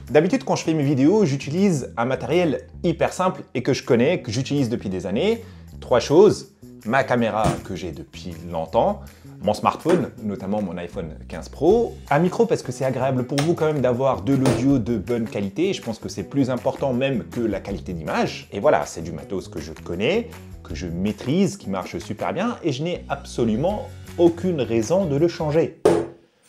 D'habitude, quand je fais mes vidéos, j'utilise un matériel hyper simple et que je connais, que j'utilise depuis des années. 3 choses, ma caméra que j'ai depuis longtemps, mon smartphone, notamment mon iPhone 15 Pro, un micro parce que c'est agréable pour vous quand même d'avoir de l'audio de bonne qualité, je pense que c'est plus important même que la qualité d'image. Et voilà, c'est du matos que je connais, que je maîtrise, qui marche super bien et je n'ai absolument aucune raison de le changer.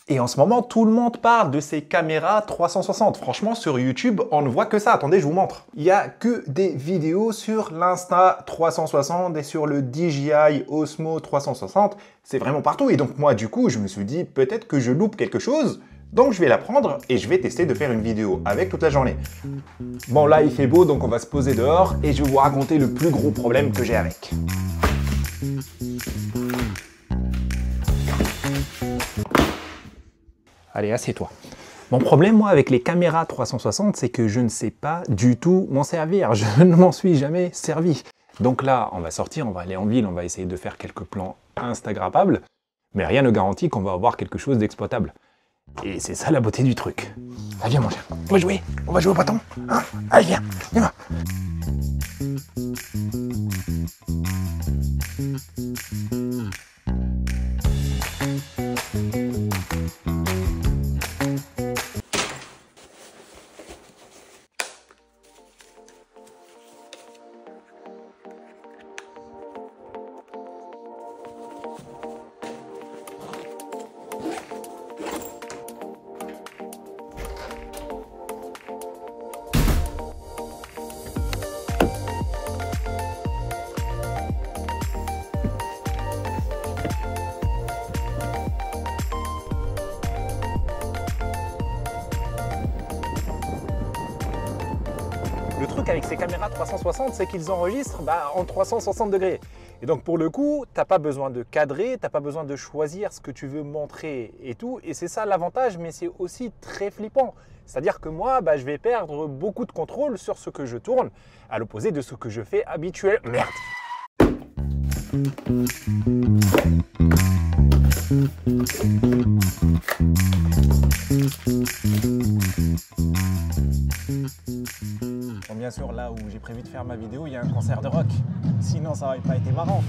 Et en ce moment, tout le monde parle de ces caméras 360. Franchement, sur YouTube, on ne voit que ça. Attendez, je vous montre. Il n'y a que des vidéos sur l'Insta 360 et sur le DJI Osmo 360. C'est vraiment partout. Et donc moi, du coup, je me suis dit, peut-être que je loupe quelque chose. Donc je vais la prendre et je vais tester de faire une vidéo avec toute la journée. Bon, là, il fait beau, donc on va se poser dehors et je vais vous raconter le plus gros problème que j'ai avec. Allez, assieds-toi. Mon problème, moi, avec les caméras 360, c'est que je ne sais pas du tout m'en servir. Je ne m'en suis jamais servi. Donc là, on va sortir, on va aller en ville, on va essayer de faire quelques plans instagrammables, mais rien ne garantit qu'on va avoir quelque chose d'exploitable. Et c'est ça la beauté du truc. Allez, viens, mon chien, on va jouer au bâton. Hein, allez, viens, viens. Le truc avec ces caméras 360, c'est qu'ils enregistrent en 360 degrés. Et donc pour le coup, tu n'as pas besoin de cadrer, tu n'as pas besoin de choisir ce que tu veux montrer et tout. Et c'est ça l'avantage, mais c'est aussi très flippant. C'est-à-dire que moi, je vais perdre beaucoup de contrôle sur ce que je tourne, à l'opposé de ce que je fais habituellement. Merde. Bon, bien sûr, là où j'ai prévu de faire ma vidéo, il y a un concert de rock. Sinon, ça n'aurait pas été marrant.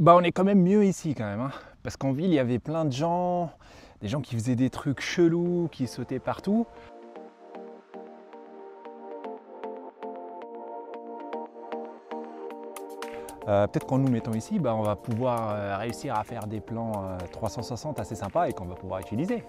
On est quand même mieux ici quand même, hein, parce qu'en ville il y avait plein de gens, des gens qui faisaient des trucs chelous, qui sautaient partout. Peut-être qu'en nous mettant ici, on va pouvoir réussir à faire des plans 360 assez sympas et qu'on va pouvoir utiliser.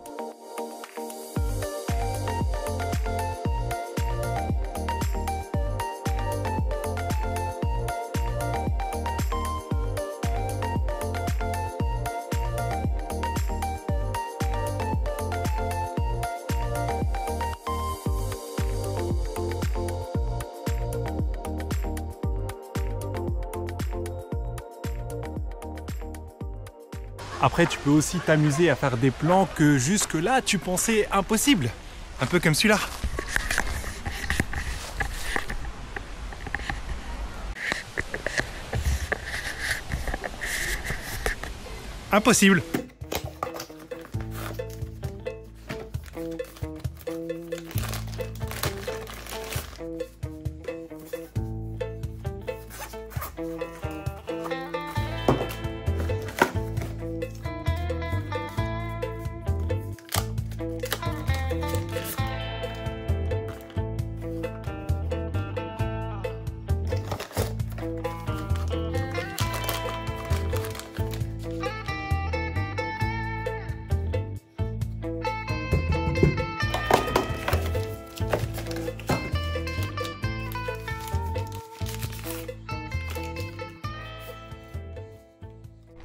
Après, tu peux aussi t'amuser à faire des plans que jusque-là, tu pensais impossibles. Un peu comme celui-là. Impossible.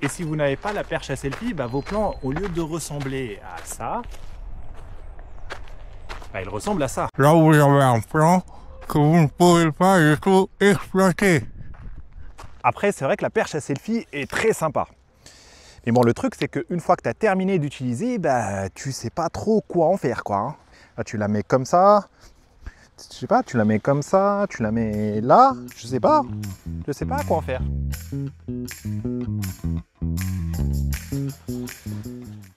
Et si vous n'avez pas la perche à selfie, vos plans, au lieu de ressembler à ça, ils ressemblent à ça. Là où j'avais un plan, que vous ne pouvez pas du tout exploiter. Après, c'est vrai que la perche à selfie est très sympa. Mais bon, le truc, c'est qu'une fois que tu as terminé d'utiliser, bah, tu sais pas trop quoi en faire, quoi. Hein. Là, tu la mets comme ça. Je sais pas, tu la mets comme ça, tu la mets là. Je sais pas quoi en faire.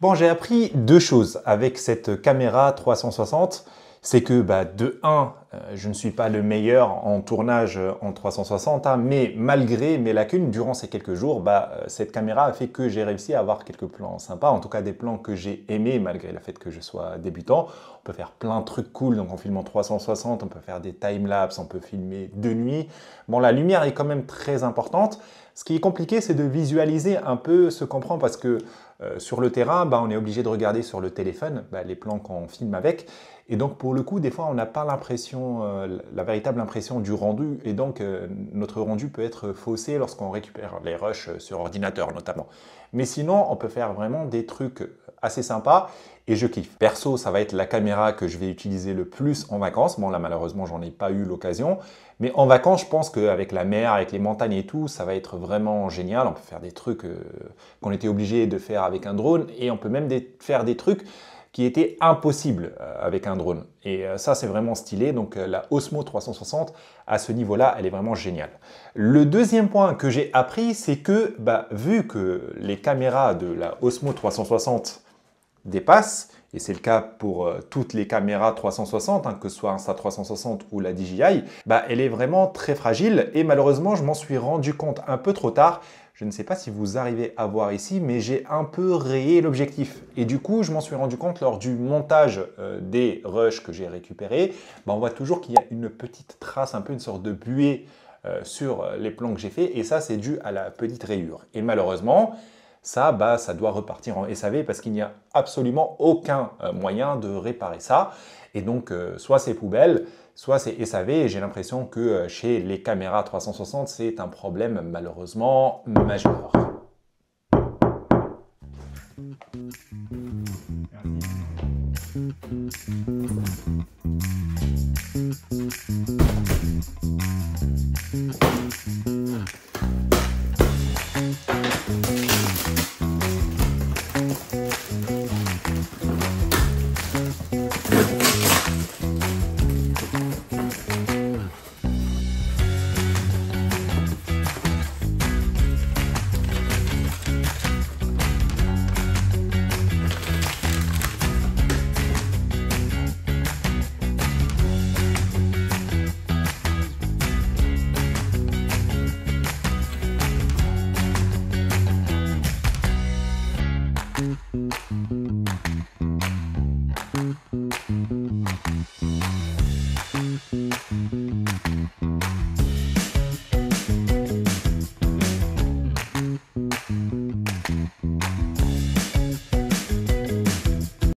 Bon, j'ai appris deux choses avec cette caméra 360. C'est que de 1, je ne suis pas le meilleur en tournage en 360, hein, mais malgré mes lacunes, durant ces quelques jours, cette caméra a fait que j'ai réussi à avoir quelques plans sympas, en tout cas des plans que j'ai aimés malgré le fait que je sois débutant. On peut faire plein de trucs cool, donc en filmant 360, on peut faire des time-lapse, on peut filmer de nuit. Bon, la lumière est quand même très importante. Ce qui est compliqué, c'est de visualiser un peu ce qu'on prend parce que sur le terrain, on est obligé de regarder sur le téléphone les plans qu'on filme avec. Et donc, pour le coup, des fois, on n'a pas l'impression, la véritable impression du rendu. Et donc, notre rendu peut être faussé lorsqu'on récupère les rushs sur ordinateur, notamment. Mais sinon, on peut faire vraiment des trucs assez sympas. Et je kiffe. Perso, ça va être la caméra que je vais utiliser le plus en vacances. Bon, là, malheureusement, j'en ai pas eu l'occasion. Mais en vacances, je pense qu'avec la mer, avec les montagnes et tout, ça va être vraiment génial. On peut faire des trucs qu'on était obligé de faire avec un drone. Et on peut même faire des trucs qui étaient impossibles avec un drone. Et ça, c'est vraiment stylé. Donc, la Osmo 360, à ce niveau-là, elle est vraiment géniale. Le deuxième point que j'ai appris, c'est que, vu que les caméras de la Osmo 360 dépasse, et c'est le cas pour toutes les caméras 360, que ce soit Insta360 ou la DJI, elle est vraiment très fragile et malheureusement je m'en suis rendu compte un peu trop tard. Je ne sais pas si vous arrivez à voir ici, mais j'ai un peu rayé l'objectif. Et du coup, je m'en suis rendu compte lors du montage des rushs que j'ai récupérés. On voit toujours qu'il y a une petite trace, un peu une sorte de buée sur les plans que j'ai faits. Et ça, c'est dû à la petite rayure. Et malheureusement, ça, ça doit repartir en SAV parce qu'il n'y a absolument aucun moyen de réparer ça. Et donc, soit c'est poubelle, soit c'est SAV. Et j'ai l'impression que chez les caméras 360, c'est un problème malheureusement majeur.